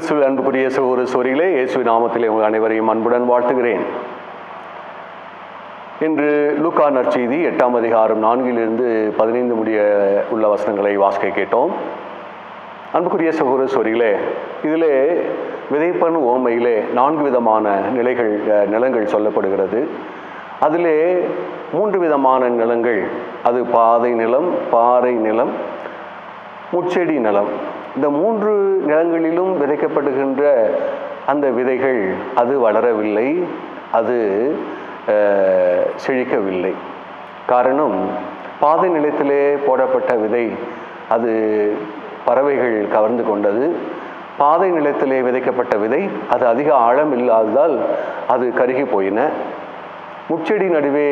கிறிஸ்துவில் அன்புக்குரிய சகோதரிகளே, இயேசுவின் நாமத்திலே உங்கள் அனைவரையும் அன்புடன் வாழ்த்துகிறேன். இன்று லூக்கா நற்செய்தி 8ஆம் அதிகாரம் 4-15 முடிய உள்ள வசனங்களை வாசிக்க கேட்டோம். அன்புக்குரிய சகோதரிகளே, இதிலே விதைப்பன் ஓமையிலே 4 விதமான நிலங்கள் சொல்லப்படுகிறது. அதிலே 3 விதமான நிலங்கள், அது பாதை நிலம், பாறை நிலம், முட்செடி நிலம். இந்த 3 நிலங்களிலும் விதைக்கப்படுகின்ற அந்த விதைகள் அது வளரவில்லை, அது செழிக்கவில்லை. காரணம், பாதை நிலத்திலே போடப்பட்ட விதை அது பறவைகள் கவர்ந்து கொண்டது. பாதை நிலத்திலே விதைக்கப்பட்ட விதை அது அதிக ஆழம் இல்லாததால் அது கருகி போயின. முட்செடி நடுவே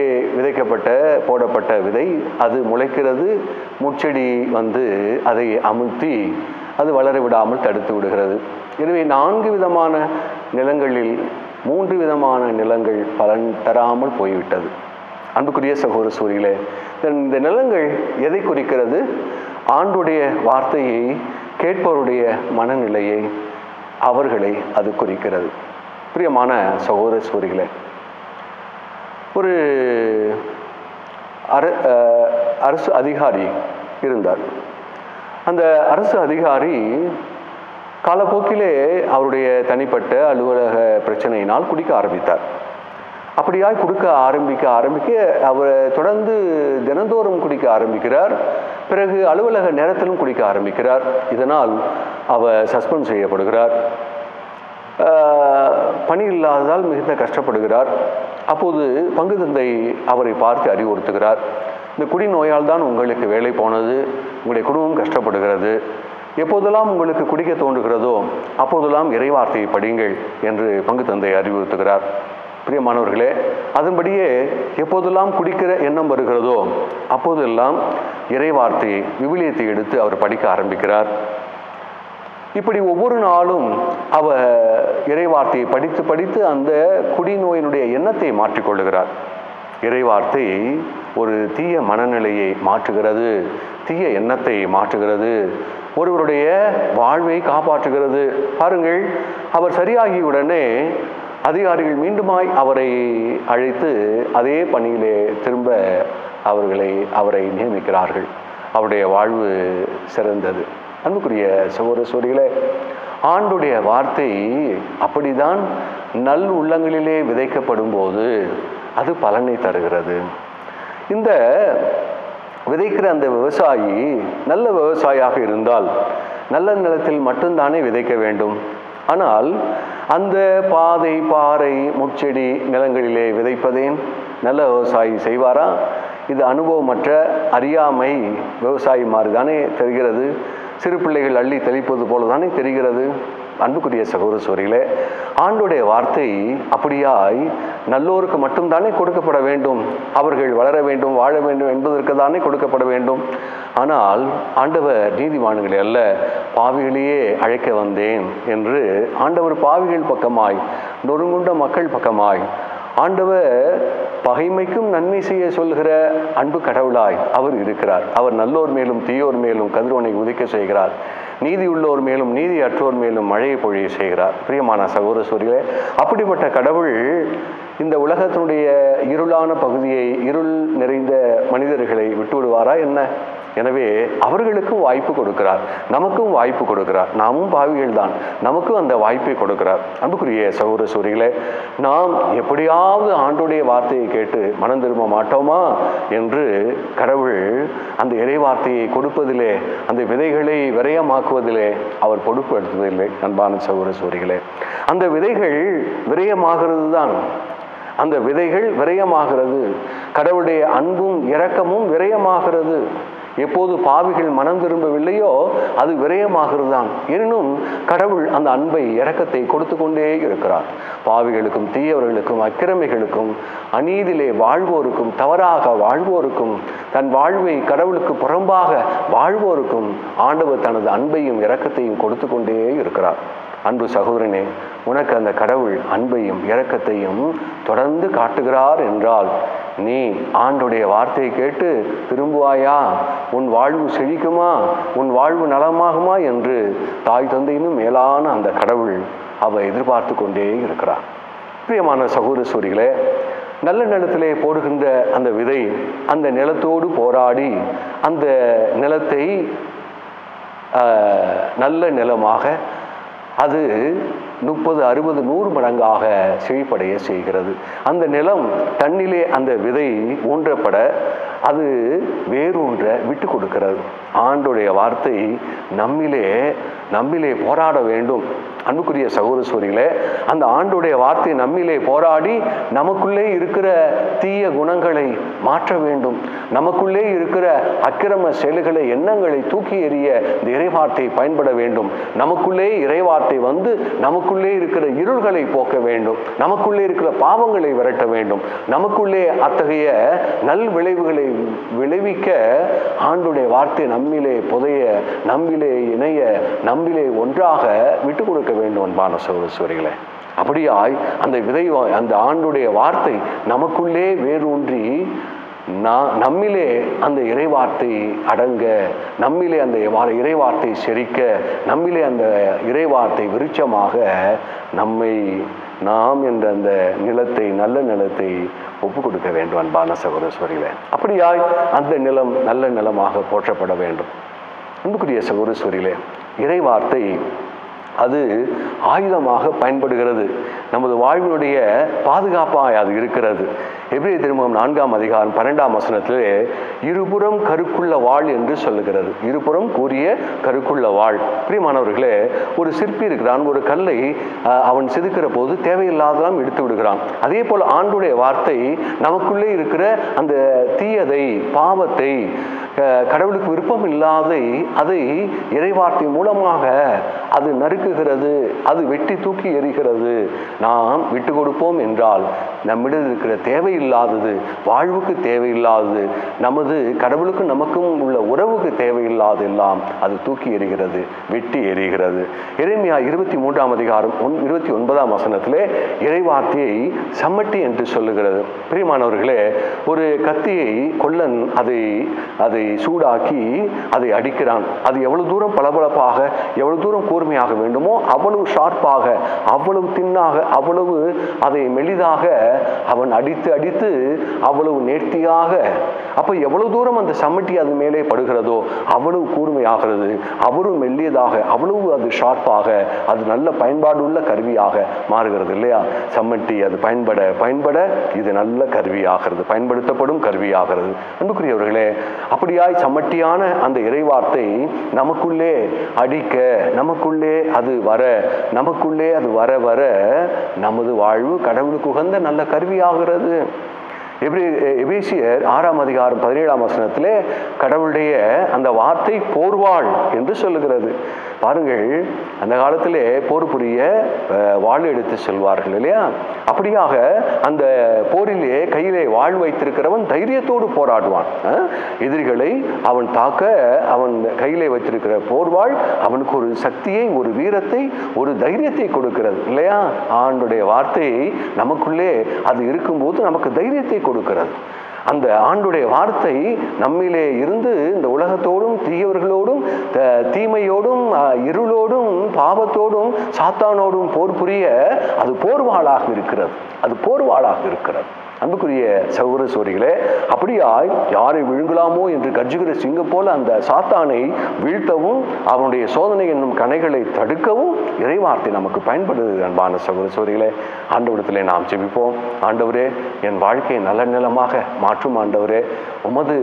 போடப்பட்ட விதை அது முளைக்கிறது. முட்செடி அதை அமுழ்த்தி அது வளர விடாமல் தடுத்து விடுகிறது. எனவே 4 விதமான நிலங்களில் 3 விதமான நிலங்கள் பலன் தராமல் போய்விட்டது. அன்புக்குரிய சகோதரிகளே, இந்த நிலங்கள் எதை குறிக்கிறது? ஆண்டுடைய வார்த்தையை கேட்பவருடைய மனநிலையை, அவர்களை அது குறிக்கிறது. பிரியமான சகோதரிகளே, ஒரு அரசு அதிகாரி இருந்தார். அந்த அரசு அதிகாரி காலப்போக்கிலே அவருடைய தனிப்பட்ட அலுவலக பிரச்சனையினால் குடிக்க ஆரம்பித்தார். அப்படியாய் குடிக்க ஆரம்பிக்க அவர் தொடர்ந்து தினந்தோறும் குடிக்க ஆரம்பிக்கிறார். பிறகு அலுவலக நேரத்திலும் குடிக்க ஆரம்பிக்கிறார். இதனால் அவர் சஸ்பெண்ட் செய்யப்படுகிறார். பணி இல்லாததால் மிகுந்த கஷ்டப்படுகிறார். அப்போது பங்கு தந்தை அவரை பார்த்து அறிவுறுத்துகிறார். இந்த குடி நோயால் தான் உங்களுக்கு வேலை போனது, உங்களுடைய குடும்பம் கஷ்டப்படுகிறது. எப்போதெல்லாம் உங்களுக்கு குடிக்க தோன்றுகிறதோ அப்போதெல்லாம் இறைவார்த்தையை படியுங்கள் என்று பங்கு தந்தை அறிவுறுத்துகிறார். பிரியமானவர்களே, அதன்படியே எப்போதெல்லாம் குடிக்கிற எண்ணம் வருகிறதோ அப்போதெல்லாம் இறைவார்த்தையை, விவிலியத்தை எடுத்து அவர் படிக்க ஆரம்பிக்கிறார். இப்படி ஒவ்வொரு நாளும் அவர் இறைவார்த்தையை படித்து அந்த குடிநோயினுடைய எண்ணத்தை மாற்றிக்கொள்ளுகிறார். இறைவார்த்தை ஒரு தீய மனநிலையை மாற்றுகிறது, தீய எண்ணத்தை மாற்றுகிறது, ஒருவருடைய வாழ்வை காப்பாற்றுகிறது. பாருங்கள், அவர் சரியாகியுடனே அதிகாரிகள் மீண்டுமாய் அவரை அழைத்து அதே பணியிலே திரும்ப அவரை நியமிக்கிறார்கள். அவருடைய வாழ்வு சிறந்தது. அன்புக்குரிய சகோதரிகளே, ஆண்டுடைய வார்த்தை அப்படிதான் நல் உள்ளங்களிலே விதைக்கப்படும் போது அது பலனை தருகிறது. இந்த விதைக்கிற அந்த விவசாயி நல்ல விவசாயியாக இருந்தால் நல்ல நிலத்தில் மட்டும்தானே விதைக்க வேண்டும். ஆனால் அந்த பாறை, முட்செடி நிலங்களிலே விதைப்பதேன் நல்ல விவசாயி செய்வாரா? இது அனுபவமற்ற அறியாமை விவசாயி மாதிரி தானே தெரிகிறது. சிறு பிள்ளைகள் அள்ளி தெளிப்பது போல தானே தெரிகிறது. அன்புக்குரிய சகோதரிகளே, ஆண்டுடைய வார்த்தை அப்படியாய் நல்லோருக்கு மட்டும்தானே கொடுக்கப்பட வேண்டும். அவர்கள் வளர வேண்டும், வாழ வேண்டும் என்பதற்கு தானே கொடுக்கப்பட வேண்டும். ஆனால் ஆண்டவர் நீதிமான்களை அல்ல, பாவிகளையே அழைக்க வந்தேன் என்று ஆண்டவர் பாவிகள் பக்கமாய், நொறுங்குண்ட மக்கள் பக்கமாய், ஆண்டவர் பகைமைக்கும் நன்மை செய்ய சொல்கிற அன்பு கடவுளாய் அவர் இருக்கிறார். அவர் நல்லோர் மேலும் தீயோர் மேலும் கதிரோனை உதிக்க செய்கிறார். நீதி உள்ளோர் மேலும் நீதி அற்றோர் மேலும் மழையை பொழிய செய்கிறார். பிரியமான சகோதரிகளே, அப்படிப்பட்ட கடவுள் இந்த உலகத்தினுடைய இருளான பகுதியை, இருள் நிறைந்த மனிதர்களை விட்டுவிடுவாரா என்ன? எனவே அவர்களுக்கும் வாய்ப்பு கொடுக்கிறார், நமக்கும் வாய்ப்பு கொடுக்கிறார். நாமும் பாவிகள் தான், நமக்கும் அந்த வாய்ப்பை கொடுக்கிறார். அன்புக்குரிய சகோதரிகளே, நாம் எப்படியாவது ஆண்டுடைய வார்த்தையை கேட்டு மனம் திரும்ப மாட்டோமா என்று கடவுள் அந்த இறை வார்த்தையை கொடுப்பதிலே, அந்த விதைகளை விரயமாக்குவதிலே அவர் பொறுப்படுத்துவதில்லை. அன்பான சகோதரிகளே, அந்த விதைகள் விரயமாகிறது தான். அந்த விதைகள் விரயமாகிறது. கடவுளுடைய அன்பும் இரக்கமும் விரயமாகிறது. எப்போது பாவிகள் மனம் திரும்பவில்லையோ அது விரயமாகிறது தான். எனினும் கடவுள் அந்த அன்பை, இரக்கத்தை கொடுத்து கொண்டே இருக்கிறார். பாவிகளுக்கும் தீயவர்களுக்கும் அக்கிரமிகளுக்கும் அநீதியிலே வாழ்வோருக்கும் தவறாக வாழ்வோருக்கும் தன் வாழ்வை கடவுளுக்கு புறம்பாக வாழ்வோருக்கும் ஆண்டவர் தனது அன்பையும் இரக்கத்தையும் கொடுத்து கொண்டே இருக்கிறார். அன்பு சகோதரனே, உனக்கு அந்த கடவுள் அன்பையும் இரக்கத்தையும் தொடர்ந்து காட்டுகிறார் என்றால் நீ ஆண்டுடைய வார்த்தையை கேட்டு திரும்புவாயா? உன் வாழ்வு செழிக்குமா? உன் வாழ்வு நலமாகுமா என்று தாய் தந்தையினும் மேலான அந்த கடவுள் அவர் எதிர்பார்த்து கொண்டே இருக்கிறார். பிரியமான சகோதர சகோதரிகளே, நல்ல நிலத்திலே போடுகின்ற அந்த விதை அந்த நிலத்தோடு போராடி அந்த நிலத்தை நல்ல நிலமாக அது 30, 60, 100 மடங்காக செழிப்படைய செய்கிறது. அந்த நிலம் தன்னிலே அந்த விதை ஊன்றப்பட அது வேரூன்ற விட்டு கொடுக்கிறது. ஆண்டோடைய வார்த்தை நம்மிலே போராட வேண்டும். அன்புக்குரிய சகோதர சகோதரிகளே, அந்த ஆண்டோடைய வார்த்தை நம்மிலே போராடி நமக்குள்ளே இருக்கிற தீய குணங்களை மாற்ற வேண்டும். நமக்குள்ளே இருக்கிற அக்கிரம செயல்களை, எண்ணங்களை தூக்கி எறிய இந்த இறைவார்த்தை பயன்பட வேண்டும். நமக்குள்ளே இறைவார்த்தை வந்து நமக்குள்ளே இருக்கிற இருள்களை போக்க வேண்டும். நமக்குள்ளே இருக்கிற பாவங்களை விரட்ட வேண்டும். நமக்குள்ளே அத்தகைய நல் விளைவுகளை விளைவிக்க ஆண்டுடைய வார்த்தை நம்மிலே புதைய, நம்மிலே இணைய, நம்மிலே ஒன்றாக விட்டு கொடுக்க வேண்டும். அன்பான சகோதர சகோதரிகளே, அப்படியாய் அந்த விதை, அந்த ஆண்டுடைய வார்த்தை நமக்குள்ளே வேரூன்றி நம்மிலே அந்த இறைவார்த்தை அடங்க, நம்மிலே அந்த இறைவார்த்தை செரிக்க, நம்மிலே அந்த இறைவார்த்தை விருட்சமாக நாம் என்ற அந்த நிலத்தை, நல்ல நிலத்தை ஒப்பு கொடுக்க வேண்டும். அன்பான சகோதர சகோதரிகளே, அப்படியாய் அந்த நிலம் நல்ல நிலமாக போற்றப்பட வேண்டும். அன்புக்குரிய சகோதர சகோதரிகளே, இறைவார்த்தை அது ஆயுதமாக பயன்படுகிறது. நமது வாழ்வினுடைய பாதுகாப்பாக அது இருக்கிறது. எபிரேயர் திருமுகம் 4ஆம் அதிகாரம் 12ஆம் வசனத்திலே இருபுறம் கருக்குள்ள வாள் என்று சொல்லுகிறது. இருபுறம் கூறிய கருக்குள்ள வாள். பிரியமானவர்களே, ஒரு சிற்பி இருக்கிறான், ஒரு கல்லை அவன் செதுக்கிற போது தேவையில்லாதெல்லாம் எடுத்து விடுகிறான். அதே போல் ஆண்டுடைய வார்த்தை நமக்குள்ளே இருக்கிற அந்த தீயதை, பாவத்தை, கடவுளுக்கு விருப்பம் இல்லாதை அதை இறைவார்த்தை மூலமாக அது நறுக்குகிறது, அது வெட்டி தூக்கி எறிகிறது. நாம் விட்டு கொடுப்போம் என்றால் நம்மிடம் இருக்கிற தேவையில்லாதது, வாழ்வுக்கு தேவையில்லாதது, நமது கடவுளுக்கும் நமக்கும் உள்ள உறவுக்கு தேவையில்லாத எல்லாம் அது தூக்கி எறிகிறது, வெட்டி எறிகிறது. எரேமியா 23ஆம் அதிகாரம் 29ஆம் வசனத்திலே இறைவார்த்தையை சம்மட்டி என்று சொல்லுகிறது. பிரியமானவர்களே, ஒரு கத்தியை கொல்லன் அதை சூடாக்கி அதை அடிக்கிறான். அது எவ்வளவு தூரம் பளபளப்பாக, எவ்வளவு தூரம் கூர்மையாக வேண்டுமோ அவ்வளவு ஷார்ப்பாக, அவ்வளவு தின்னாக, அவ்வளவு அதை மெலிதாக அவன் அடித்து அவ்வளவு நேர்த்தியாக. அப்ப எவ்வளவு தூரம் அந்த சம்மட்டி அது மேலே படுகிறதோ அவ்வளவு கூர்மையாகிறது, அவ்வளவு மெல்லியதாக, அவ்வளவு அது ஷார்ப்பாக, அது நல்ல பயன்பாடுள்ள கருவியாக மாறுகிறது இல்லையா? சம்மட்டி அது பயன்பட இது நல்ல கருவியாகிறது, பயன்படுத்தப்படும் கருவியாகிறது. அன்புக்குரியவர்களே, அப்படியாய் சம்மட்டியான அந்த இறைவார்த்தை நமக்குள்ளே அடிக்க, நமக்குள்ளே அது வர வர நமது வாழ்வு கடவுளுக்கு உகந்த நல்ல கருவியாகிறது. எபேசியர் 6ஆம் அதிகாரம் 17ஆம் வசனத்திலே கடவுளுடைய அந்த வார்த்தை போர்வாள் என்று சொல்லுகிறது. பாருங்கள், அந்த காலத்திலே போர் புரிய வாழ் எடுத்து செல்வார்கள் இல்லையா? அப்படியாக அந்த போரிலே கையிலே வாழ் வைத்திருக்கிறவன் தைரியத்தோடு போராடுவான். எதிரிகளை அவன் தாக்க அவன் கையிலே வைத்திருக்கிற போர்வாள் அவனுக்கு ஒரு சக்தியை, ஒரு வீரத்தை, ஒரு தைரியத்தை கொடுக்கிறது இல்லையா? ஆண்டுடைய வார்த்தை நமக்குள்ளே அது இருக்கும்போது நமக்கு தைரியத்தை கொடுக்கிறது. அந்த ஆண்டுடைய வார்த்தை நம்மிலே இருந்து இந்த உலகத்தோடும், தீயவர்களோடும், தீமையோடும், இருளோடும், பாவத்தோடும், சாத்தானோடும் போர் புரிய அது போர்வாளாக இருக்கிறது. அன்புக்குரிய சகோதர சகோதரிகளே, அப்படியாய் யாரை விழுங்கலாமோ என்று கர்ஜிக்கிற சிங்கம் போல அந்த சாத்தானை வீழ்த்தவும், அவனுடைய சோதனை என்னும் கணைகளை தடுக்கவும் இறைவார்த்தை நமக்கு பயன்படுது. அன்பான சகோதர சகோதரிகளே, ஆண்டவரிடத்திலே நாம் ஜெபிப்போம். ஆண்டவரே, என் வாழ்க்கையை நல்ல நிலமாக மாற்றும் ஆண்டவரே. உமது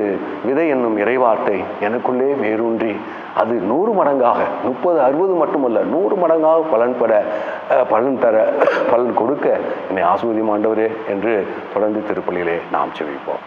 விதை என்னும் இறைவார்த்தை எனக்குள்ளே வேரூன்றி அது 100 மடங்காக, 30, 60 மட்டுமல்ல, 100 மடங்காக பலன் கொடுக்க என்னை ஆசீர்வதியும் ஆண்டவரே என்று தொடர்ந்து திருப்பலியிலே நாம் ஜெபிப்போம்.